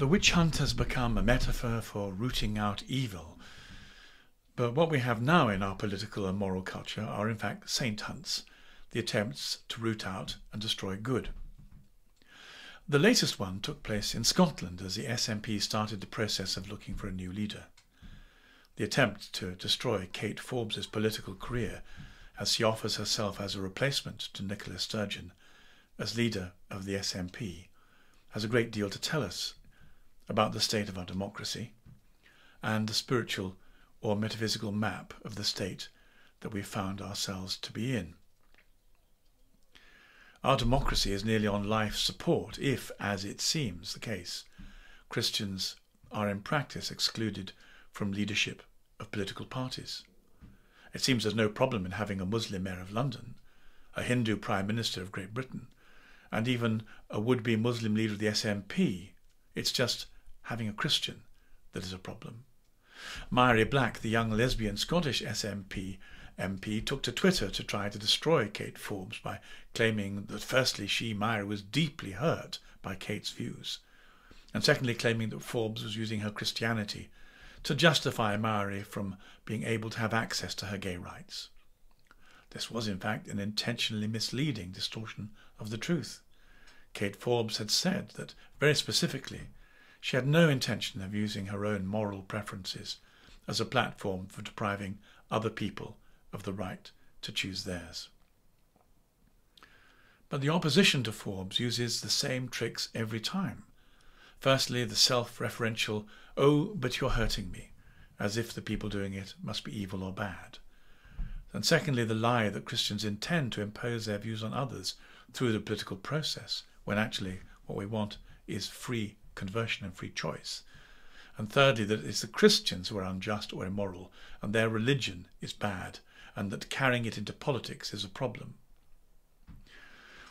The witch hunt has become a metaphor for rooting out evil, but what we have now in our political and moral culture are in fact saint hunts, the attempts to root out and destroy good. The latest one took place in Scotland as the SNP started the process of looking for a new leader. The attempt to destroy Kate Forbes's political career as she offers herself as a replacement to Nicola Sturgeon as leader of the SNP has a great deal to tell us about the state of our democracy and the spiritual or metaphysical map of the state that we found ourselves to be in. Our democracy is nearly on life support if, as it seems the case, Christians are in practice excluded from leadership of political parties. It seems there's no problem in having a Muslim mayor of London, a Hindu Prime Minister of Great Britain, and even a would-be Muslim leader of the SNP. It's just having a Christian that is a problem. Mhairi Black, the young lesbian Scottish SNP MP, took to Twitter to try to destroy Kate Forbes by claiming that firstly Mhairi was deeply hurt by Kate's views, and secondly claiming that Forbes was using her Christianity to justify Mhairi from being able to have access to her gay rights. This was in fact an intentionally misleading distortion of the truth. Kate Forbes had said that, very specifically, she had no intention of using her own moral preferences as a platform for depriving other people of the right to choose theirs. But the opposition to Forbes uses the same tricks every time. Firstly, the self-referential, "Oh, but you're hurting me," as if the people doing it must be evil or bad. And secondly, the lie that Christians intend to impose their views on others through the political process, when actually what we want is free conversion and free choice. And thirdly, that it's the Christians who are unjust or immoral, and their religion is bad, and that carrying it into politics is a problem.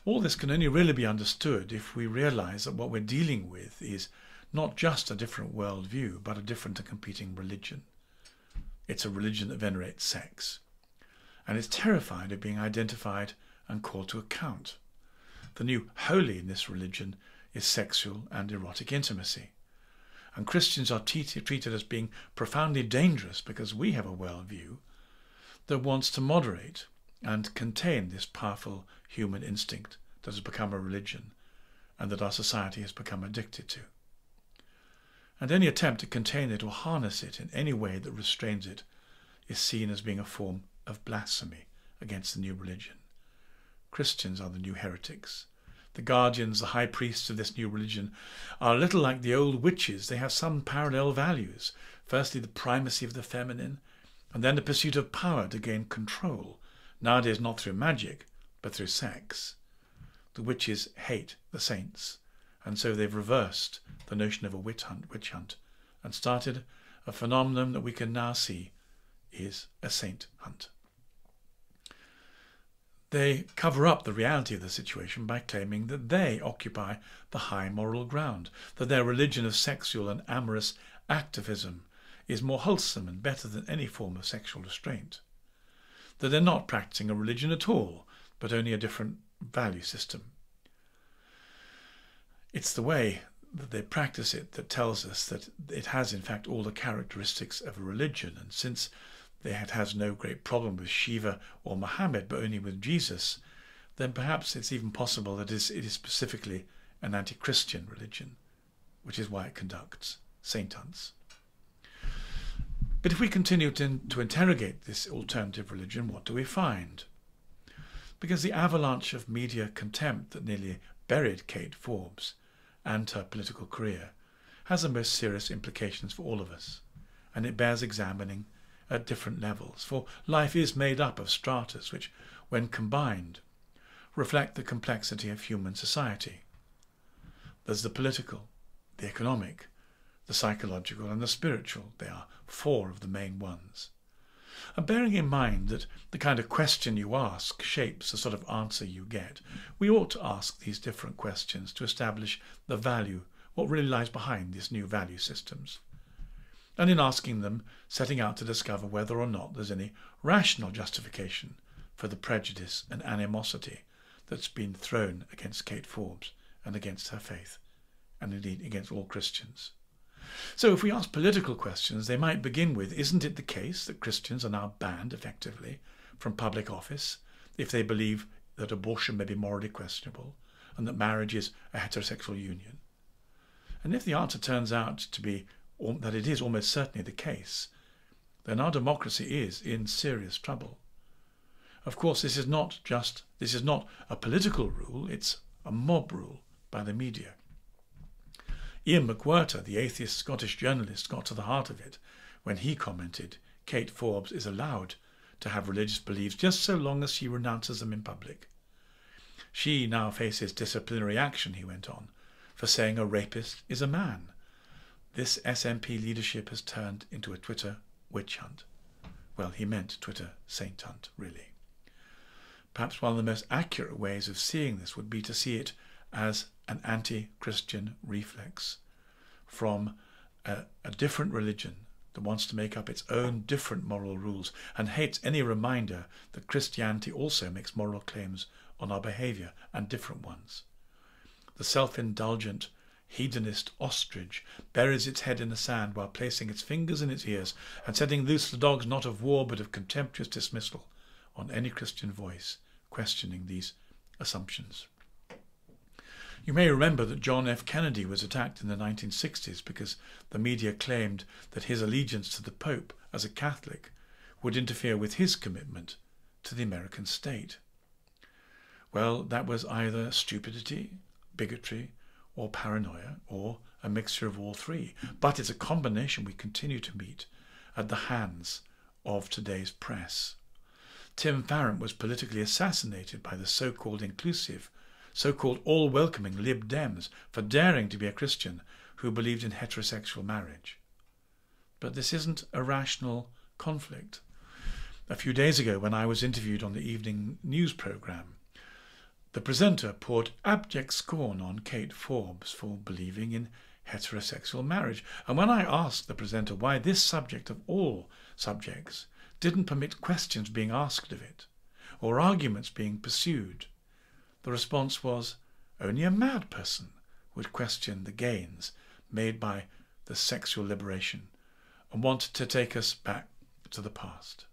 All this can only really be understood if we realise that what we're dealing with is not just a different worldview, but a different and competing religion. It's a religion that venerates sex, and is terrified of being identified and called to account. The new holy in this religion is sexual and erotic intimacy. And Christians are treated as being profoundly dangerous because we have a worldview that wants to moderate and contain this powerful human instinct that has become a religion and that our society has become addicted to. And any attempt to contain it or harness it in any way that restrains it is seen as being a form of blasphemy against the new religion. Christians are the new heretics. The guardians, the high priests of this new religion are a little like the old witches. They have some parallel values. Firstly, the primacy of the feminine, and then the pursuit of power to gain control, nowadays not through magic, but through sex. The witches hate the saints, and so they've reversed the notion of a witch hunt, and started a phenomenon that we can now see is a saint hunt. They cover up the reality of the situation by claiming that they occupy the high moral ground, that their religion of sexual and amorous activism is more wholesome and better than any form of sexual restraint, that they're not practicing a religion at all, but only a different value system. It's the way that they practice it that tells us that it has in fact all the characteristics of a religion, and since it has no great problem with Shiva or Muhammad, but only with Jesus, then perhaps it's even possible that it is specifically an anti-Christian religion, which is why it conducts saint hunts. But if we continue to interrogate this alternative religion, what do we find? Because the avalanche of media contempt that nearly buried Kate Forbes and her political career has the most serious implications for all of us, and it bears examining at different levels, for life is made up of stratas which, when combined, reflect the complexity of human society. There's the political, the economic, the psychological and the spiritual. They are four of the main ones. And bearing in mind that the kind of question you ask shapes the sort of answer you get, we ought to ask these different questions to establish the value, what really lies behind these new value systems. And in asking them, setting out to discover whether or not there's any rational justification for the prejudice and animosity that's been thrown against Kate Forbes and against her faith and indeed against all Christians. So if we ask political questions, they might begin with, isn't it the case that Christians are now banned effectively from public office if they believe that abortion may be morally questionable and that marriage is a heterosexual union? And if the answer turns out to be that it is almost certainly the case, then our democracy is in serious trouble. Of course, this is not a political rule, it's a mob rule by the media. Ian McWhirter, the atheist Scottish journalist, got to the heart of it when he commented, Kate Forbes is allowed to have religious beliefs just so long as she renounces them in public. She now faces disciplinary action, he went on, for saying a rapist is a man. This SNP leadership has turned into a Twitter witch hunt. Well, he meant Twitter saint hunt, really. Perhaps one of the most accurate ways of seeing this would be to see it as an anti-Christian reflex from a different religion that wants to make up its own different moral rules and hates any reminder that Christianity also makes moral claims on our behaviour and different ones. The self-indulgent hedonist ostrich buries its head in the sand while placing its fingers in its ears and setting loose the dogs not of war but of contemptuous dismissal on any Christian voice questioning these assumptions. You may remember that John F. Kennedy was attacked in the 1960s because the media claimed that his allegiance to the Pope as a Catholic would interfere with his commitment to the American state. Well, that was either stupidity, bigotry, or paranoia, or a mixture of all three. But it's a combination we continue to meet at the hands of today's press. Tim Farron was politically assassinated by the so-called inclusive, so-called all-welcoming Lib Dems for daring to be a Christian who believed in heterosexual marriage. But this isn't a rational conflict. A few days ago, when I was interviewed on the evening news programme, the presenter poured abject scorn on Kate Forbes for believing in heterosexual marriage. And when I asked the presenter why this subject of all subjects didn't permit questions being asked of it, or arguments being pursued, the response was, only a mad person would question the gains made by the sexual liberation and want to take us back to the past.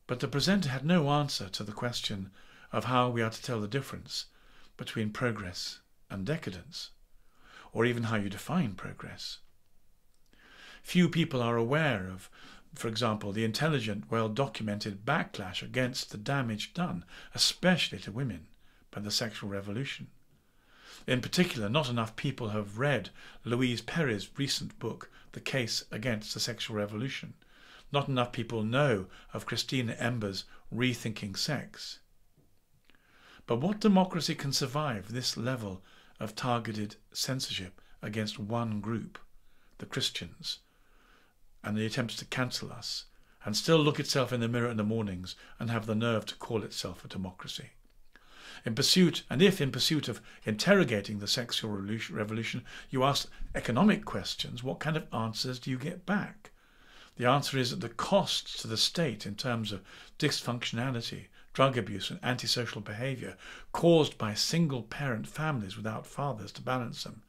But the presenter had no answer to the question of how we are to tell the difference between progress and decadence, or even how you define progress. Few people are aware of, for example, the intelligent, well-documented backlash against the damage done, especially to women, by the sexual revolution. In particular, not enough people have read Louise Perry's recent book, The Case Against the Sexual Revolution. Not enough people know of Christina Ember's Rethinking Sex. But what democracy can survive this level of targeted censorship against one group, the Christians, and the attempts to cancel us, and still look itself in the mirror in the mornings and have the nerve to call itself a democracy? If in pursuit of interrogating the sexual revolution you ask economic questions, what kind of answers do you get back? The answer is that the costs to the state in terms of dysfunctionality, drug abuse and antisocial behaviour caused by single-parent families without fathers to balance them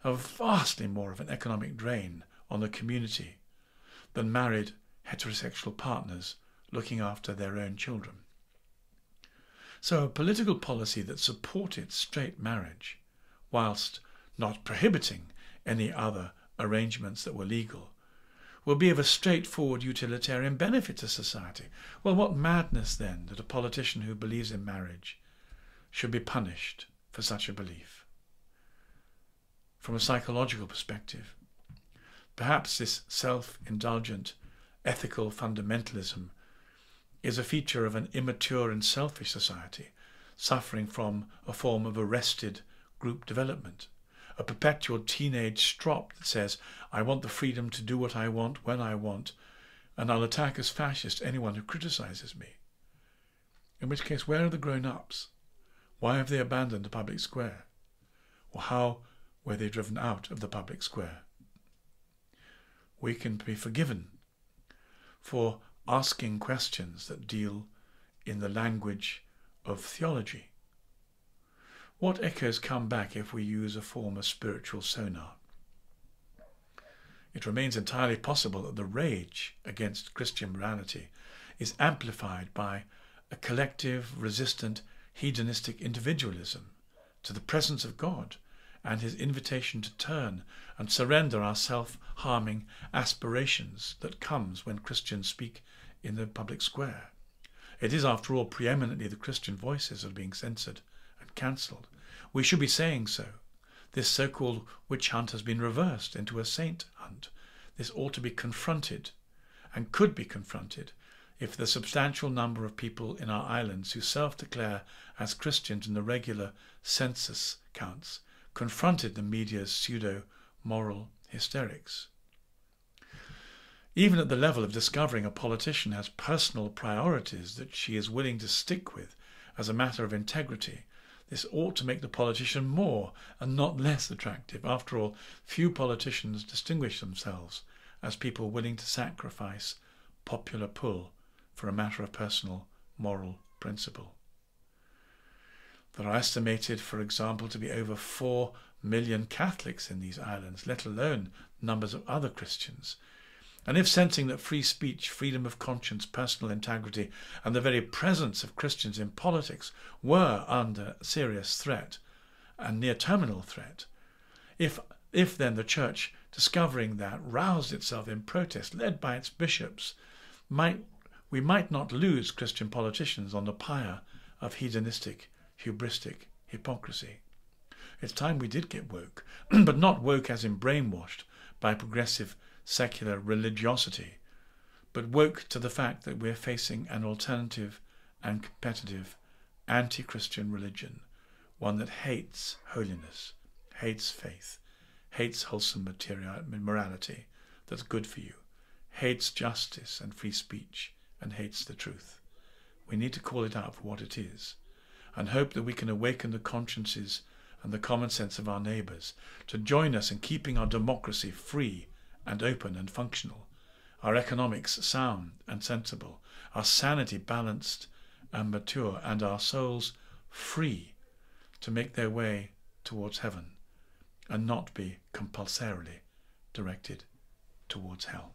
are vastly more of an economic drain on the community than married heterosexual partners looking after their own children. So a political policy that supported straight marriage, whilst not prohibiting any other arrangements that were legal, will be of a straightforward utilitarian benefit to society. Well, what madness then that a politician who believes in marriage should be punished for such a belief. From a psychological perspective, perhaps this self-indulgent ethical fundamentalism is a feature of an immature and selfish society, suffering from a form of arrested group development, a perpetual teenage strop that says, I want the freedom to do what I want when I want, and I'll attack as fascist anyone who criticises me. In which case, where are the grown-ups? Why have they abandoned the public square? Or how were they driven out of the public square? We can be forgiven for asking questions that deal in the language of theology. What echoes come back if we use a form of spiritual sonar? It remains entirely possible that the rage against Christian morality is amplified by a collective, resistant, hedonistic individualism to the presence of God and his invitation to turn and surrender our self-harming aspirations that comes when Christians speak in the public square. It is, after all, preeminently the Christian voices that are being censored and cancelled. We should be saying so. This so-called witch hunt has been reversed into a saint hunt. This ought to be confronted, and could be confronted, if the substantial number of people in our islands who self-declare as Christians in the regular census counts confronted the media's pseudo-moral hysterics. Even at the level of discovering a politician has personal priorities that she is willing to stick with as a matter of integrity, this ought to make the politician more and not less attractive. After all, few politicians distinguish themselves as people willing to sacrifice popular pull for a matter of personal moral principle. There are estimated, for example, to be over 4 million Catholics in these islands, let alone numbers of other Christians. And if sensing that free speech, freedom of conscience, personal integrity, and the very presence of Christians in politics were under serious threat and near terminal threat, if then the Church, discovering that, roused itself in protest, led by its bishops, we might not lose Christian politicians on the pyre of hedonistic, hubristic hypocrisy. It's time we did get woke, but not woke as in brainwashed by progressive secular religiosity, but woke to the fact that we're facing an alternative and competitive anti-Christian religion, one that hates holiness, hates faith, hates wholesome morality that's good for you, hates justice and free speech, and hates the truth. We need to call it out for what it is, and hope that we can awaken the consciences and the common sense of our neighbours to join us in keeping our democracy free and open and functional, our economics sound and sensible, our sanity balanced and mature, and our souls free to make their way towards heaven and not be compulsorily directed towards hell.